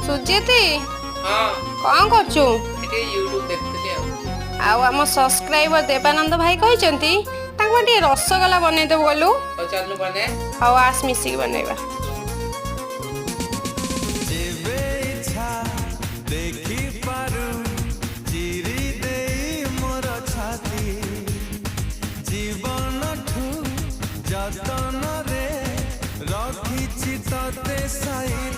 सुजीति हाँ कौन करछु एटे यूट्यूब देखतली आम सब्सक्राइबर देवानंद भाई कहते रसगोला बनई देव गलु और चलनु बने हाँ आस मिसिक बनैबा जतन रे रखी तते साई